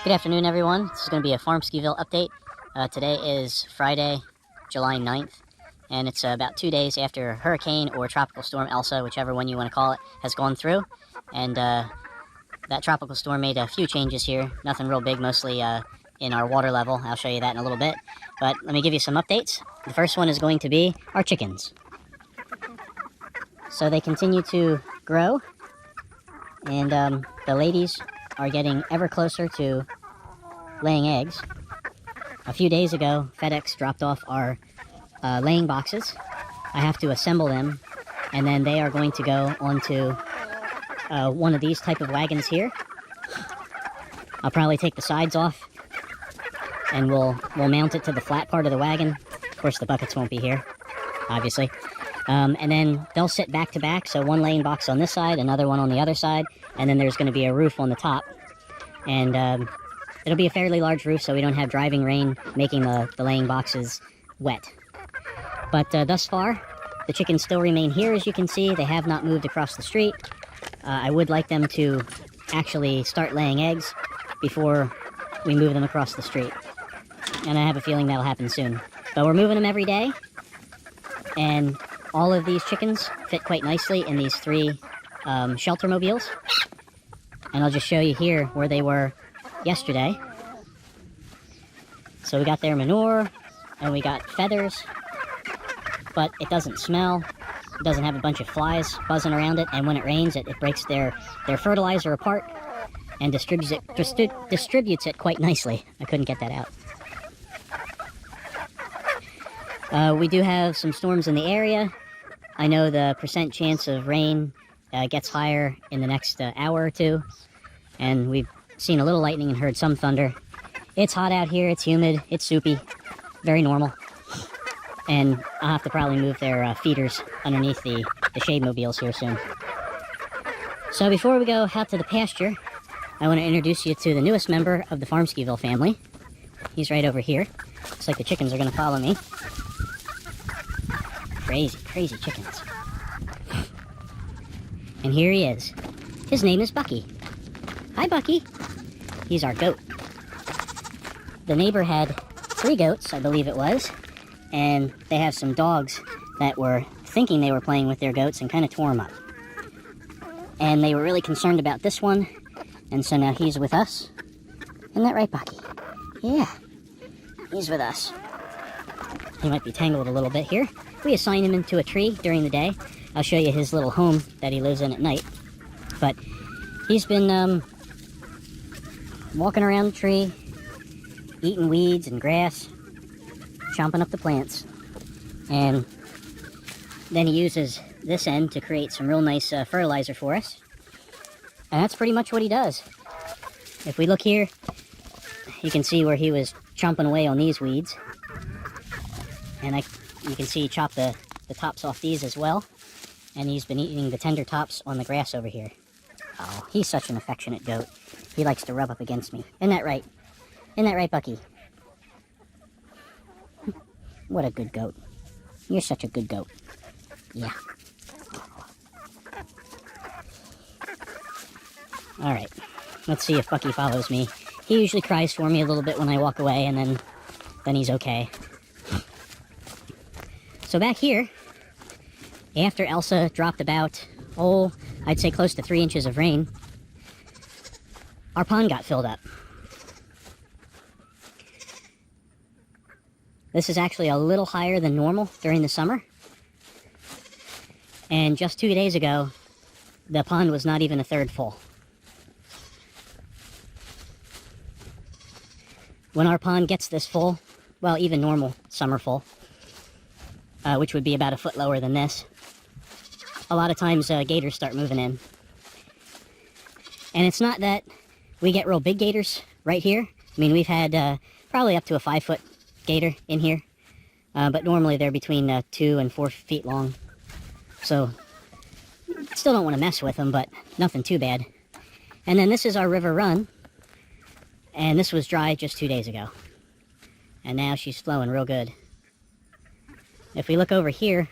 Good afternoon, everyone. This is going to be a Farmwskiville update. Today is Friday, July 9th, and it's about 2 days after Hurricane or Tropical Storm Elsa, whichever one you want to call it, has gone through. And that tropical storm made a few changes here. Nothing real big, mostly in our water level. I'll show you that in a little bit. But let me give you some updates. The first one is going to be our chickens. So they continue to grow, and the ladies are getting ever closer to laying eggs. A few days ago, FedEx dropped off our laying boxes. I have to assemble them, and then they are going to go onto one of these type of wagons here. I'll probably take the sides off, and we'll mount it to the flat part of the wagon. Of course, the buckets won't be here, obviously. And then they'll sit back to back, so one laying box on this side, another one on the other side, and then there's going to be a roof on the top. And it'll be a fairly large roof, so we don't have driving rain making the laying boxes wet. But thus far, the chickens still remain here, as you can see. They have not moved across the street. I would like them to actually start laying eggs before we move them across the street. And I have a feeling that'll happen soon. But we're moving them every day, and all of these chickens fit quite nicely in these three shelter mobiles. And I'll just show you here where they were yesterday. So we got their manure, and we got feathers, but it doesn't smell. It doesn't have a bunch of flies buzzing around it, and when it rains, it breaks their fertilizer apart and distributes it quite nicely. I couldn't get that out. We do have some storms in the area. I know the percent chance of rain gets higher in the next hour or two, and we've seen a little lightning and heard some thunder. It's hot out here, it's humid, it's soupy, very normal. And I'll have to probably move their feeders underneath the shade mobiles here soon. So before we go out to the pasture, I want to introduce you to the newest member of the Farmwskiville family. He's right over here. Looks like the chickens are going to follow me. Crazy, crazy chickens. And here he is. His name is Bucky. Hi, Bucky. He's our goat. The neighbor had 3 goats, I believe it was, and they have some dogs that were thinking they were playing with their goats and kind of tore them up. And they were really concerned about this one, and so now he's with us. Isn't that right, Bucky? Yeah, he's with us. He might be tangled a little bit here. We assign him into a tree during the day. I'll show you his little home that he lives in at night. But he's been walking around the tree, eating weeds and grass, chomping up the plants. And then he uses this end to create some real nice fertilizer for us. And that's pretty much what he does. If we look here, you can see where he was chomping away on these weeds. And you can see he chopped the tops off these as well. And he's been eating the tender tops on the grass over here. Oh, he's such an affectionate goat. He likes to rub up against me. Isn't that right? Isn't that right, Bucky? What a good goat. You're such a good goat. Yeah. Alright. Let's see if Bucky follows me. He usually cries for me a little bit when I walk away, and then he's okay. So back here, after Elsa dropped about, I'd say close to 3 inches of rain, our pond got filled up. This is actually a little higher than normal during the summer. And just 2 days ago, the pond was not even a third full. When our pond gets this full, well, even normal summer full, which would be about a foot lower than this, a lot of times gators start moving in. And it's not that we get real big gators right here. I mean, we've had probably up to a 5-foot gator in here, but normally they're between 2 and 4 feet long. So still don't want to mess with them, but nothing too bad. And then this is our river run, and this was dry just 2 days ago, and now she's flowing real good. If we look over here,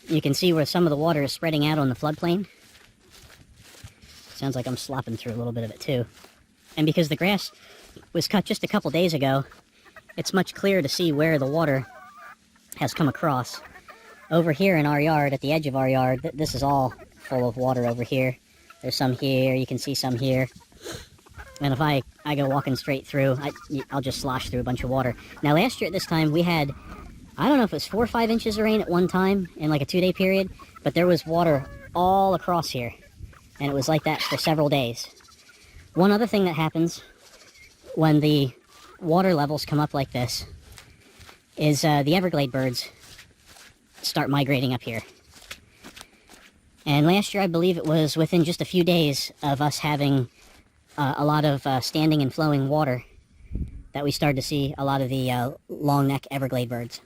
you can see where some of the water is spreading out on the floodplain. Sounds like I'm slopping through a little bit of it too. And because the grass was cut just a couple days ago, it's much clearer to see where the water has come across. Over here in our yard, at the edge of our yard, this is all full of water over here. There's some here, you can see some here. And if I go walking straight through, I'll just slosh through a bunch of water. Now last year at this time, we had, I don't know if it was 4 or 5 inches of rain at one time in like a 2-day period, but there was water all across here. And it was like that for several days. One other thing that happens when the water levels come up like this is the Everglade birds start migrating up here. And last year, I believe it was within just a few days of us having a lot of standing and flowing water that we started to see a lot of the long neck Everglade birds.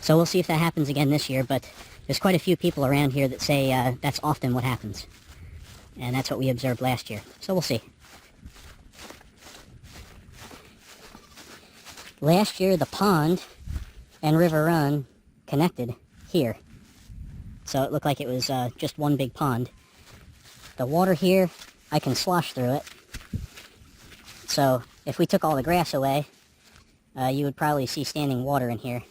So we'll see if that happens again this year, but there's quite a few people around here that say that's often what happens. And that's what we observed last year. So we'll see. Last year, the pond and river run connected here. So it looked like it was just one big pond. The water here, I can slosh through it. So if we took all the grass away, you would probably see standing water in here.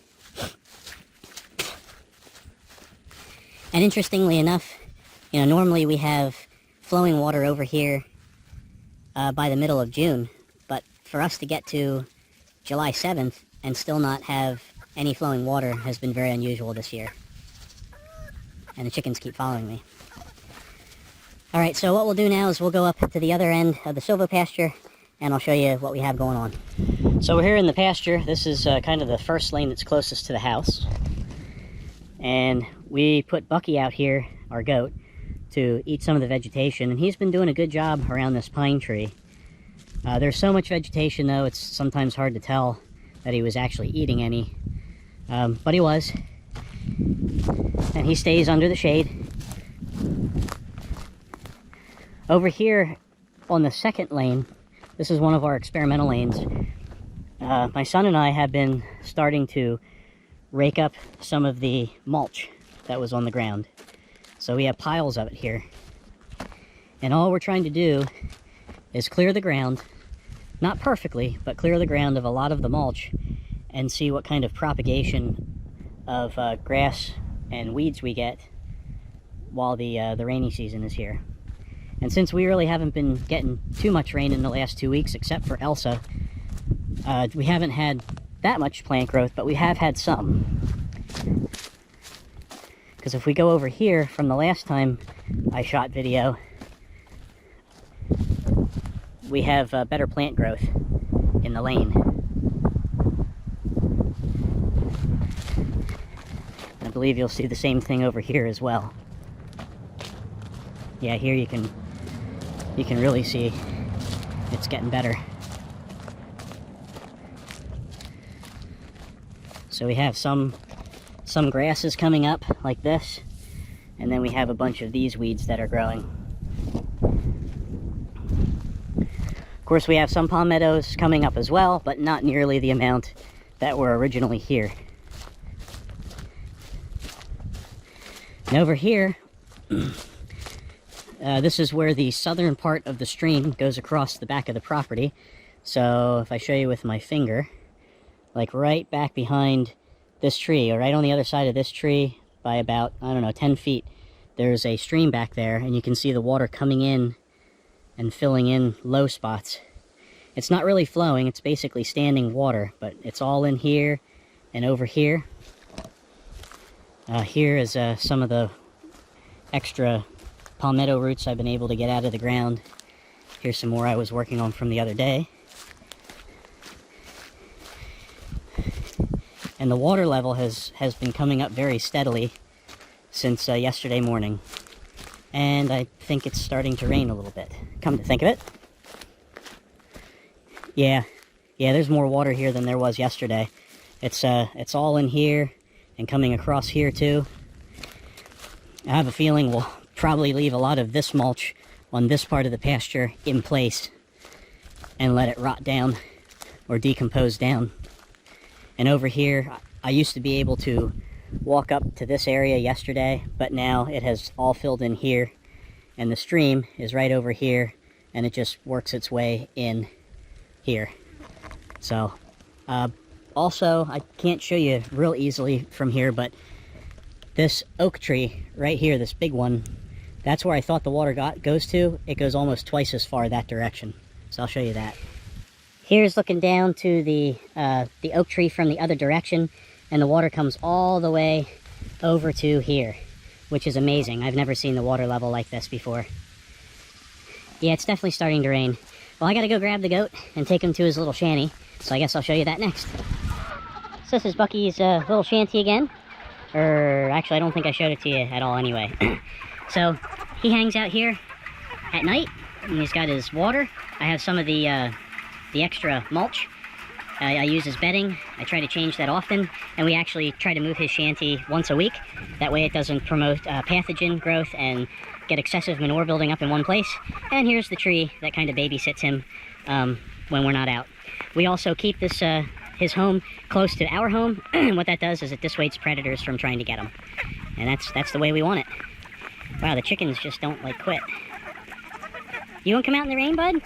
And interestingly enough, you know, normally we have flowing water over here by the middle of June, but for us to get to July 7th and still not have any flowing water has been very unusual this year. And the chickens keep following me. Alright, so what we'll do now is we'll go up to the other end of the silvopasture and I'll show you what we have going on. So we're here in the pasture. This is kind of the first lane that's closest to the house. And we put Bucky out here, our goat, to eat some of the vegetation, and he's been doing a good job around this pine tree. There's so much vegetation though, it's sometimes hard to tell that he was actually eating any, but he was, and he stays under the shade. Over here on the second lane, this is one of our experimental lanes. My son and I have been starting to rake up some of the mulch that was on the ground. So we have piles of it here. And all we're trying to do is clear the ground, not perfectly, but clear the ground of a lot of the mulch and see what kind of propagation of grass and weeds we get while the rainy season is here. And since we really haven't been getting too much rain in the last 2 weeks, except for Elsa, we haven't had that much plant growth, but we have had some. Because if we go over here from the last time I shot video, we have better plant growth in the lane. I believe you'll see the same thing over here as well. Yeah, here you can really see it's getting better. So we have some grasses coming up like this, and then we have a bunch of these weeds that are growing. Of course, we have some palmettos coming up as well, but not nearly the amount that were originally here. And over here, this is where the southern part of the stream goes across the back of the property. So if I show you with my finger, like right back behind this tree, or right on the other side of this tree by about, I don't know, 10 feet, there's a stream back there, and you can see the water coming in and filling in low spots. It's not really flowing, it's basically standing water, but it's all in here and over here. Here is some of the extra palmetto roots I've been able to get out of the ground. Here's some more I was working on from the other day. And the water level has been coming up very steadily since yesterday morning. And I think it's starting to rain a little bit, come to think of it. Yeah, there's more water here than there was yesterday. It's all in here and coming across here too. I have a feeling we'll probably leave a lot of this mulch on this part of the pasture in place and let it rot down or decompose down. And over here, I used to be able to walk up to this area yesterday, but now it has all filled in here, and the stream is right over here and it just works its way in here. So, also, I can't show you real easily from here, but this oak tree right here, this big one, that's where I thought the water goes to. It goes almost twice as far that direction. So I'll show you that. Here's looking down to the oak tree from the other direction, and the water comes all the way over to here, which is amazing. I've never seen the water level like this before. Yeah, it's definitely starting to rain. Well, I gotta go grab the goat and take him to his little shanty, so I guess I'll show you that next. So this is Bucky's little shanty again. Actually, I don't think I showed it to you at all anyway. So, he hangs out here at night, and he's got his water. I have some of the extra mulch I use as bedding. I try to change that often, and we actually try to move his shanty once a week. That way it doesn't promote pathogen growth and get excessive manure building up in one place. And here's the tree that kind of babysits him when we're not out. We also keep this his home close to our home. What that does is it dissuades predators from trying to get him. And that's the way we want it. Wow, the chickens just don't like quit. You won't come out in the rain, bud?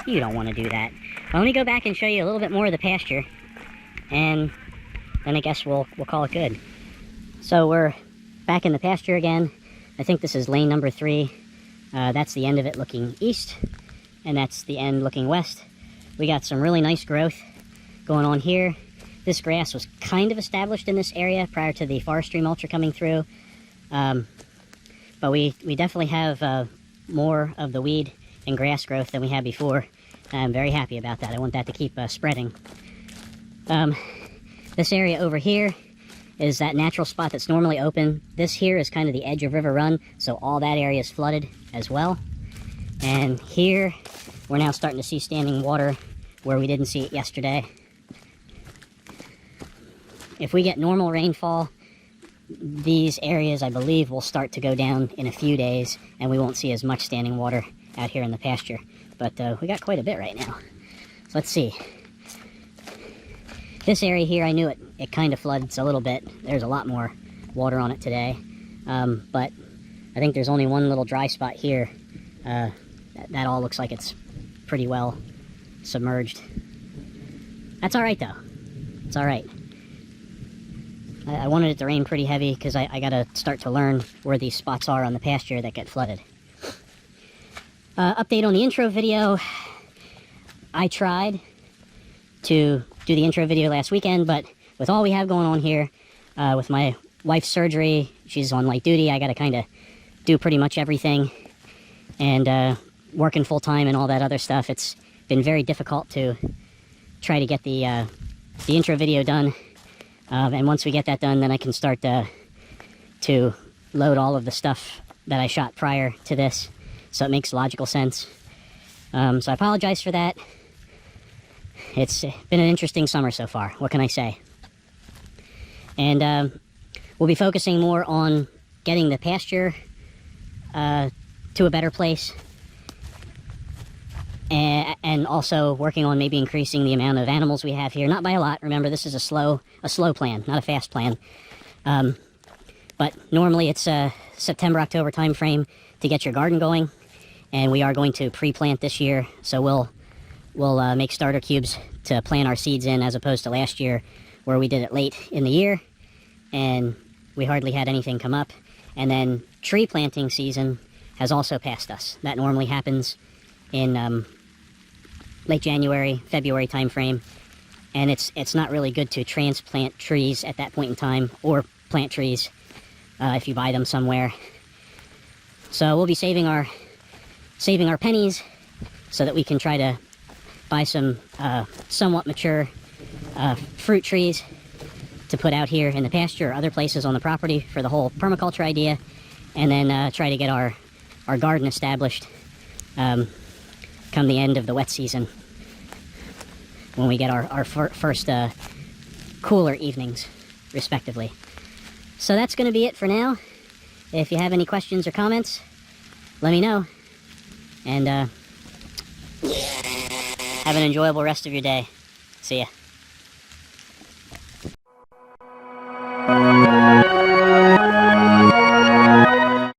You don't want to do that. Well, let me go back and show you a little bit more of the pasture, and then I guess we'll call it good. So we're back in the pasture again. I think this is lane number 3. That's the end of it looking east, and that's the end looking west. We got some really nice growth going on here. This grass was kind of established in this area prior to the forestry mulcher coming through, but we definitely have more of the weed and grass growth than we had before. I'm very happy about that. I want that to keep spreading. This area over here is that natural spot that's normally open. This here is kind of the edge of River Run, so all that area is flooded as well. And here, we're now starting to see standing water where we didn't see it yesterday. If we get normal rainfall, these areas, I believe, will start to go down in a few days, and we won't see as much standing water out here in the pasture. But we got quite a bit right now. So let's see. This area here, I knew it kind of floods a little bit. There's a lot more water on it today. But I think there's only one little dry spot here. That all looks like it's pretty well submerged. That's all right, though. It's all right. I wanted it to rain pretty heavy because I got to start to learn where these spots are on the pasture that get flooded. Update on the intro video. I tried to do the intro video last weekend, but with all we have going on here, with my wife's surgery, she's on light duty, I got to kind of do pretty much everything, and working full-time and all that other stuff, it's been very difficult to try to get the intro video done. And once we get that done, then I can start to load all of the stuff that I shot prior to this, so it makes logical sense. So I apologize for that. It's been an interesting summer so far, what can I say? And we'll be focusing more on getting the pasture to a better place, and also working on maybe increasing the amount of animals we have here. Not by a lot. Remember, this is a slow plan, not a fast plan. But normally it's a September-October time frame to get your garden going, and we are going to pre-plant this year, so we'll make starter cubes to plant our seeds in, as opposed to last year where we did it late in the year and we hardly had anything come up. And then tree planting season has also passed us. That normally happens in late January, February time frame, and it's not really good to transplant trees at that point in time, or plant trees if you buy them somewhere. So we'll be saving our pennies so that we can try to buy some somewhat mature fruit trees to put out here in the pasture or other places on the property for the whole permaculture idea, and then try to get our garden established come the end of the wet season, when we get our first cooler evenings, respectively. So that's going to be it for now. If you have any questions or comments, let me know. And have an enjoyable rest of your day. See ya.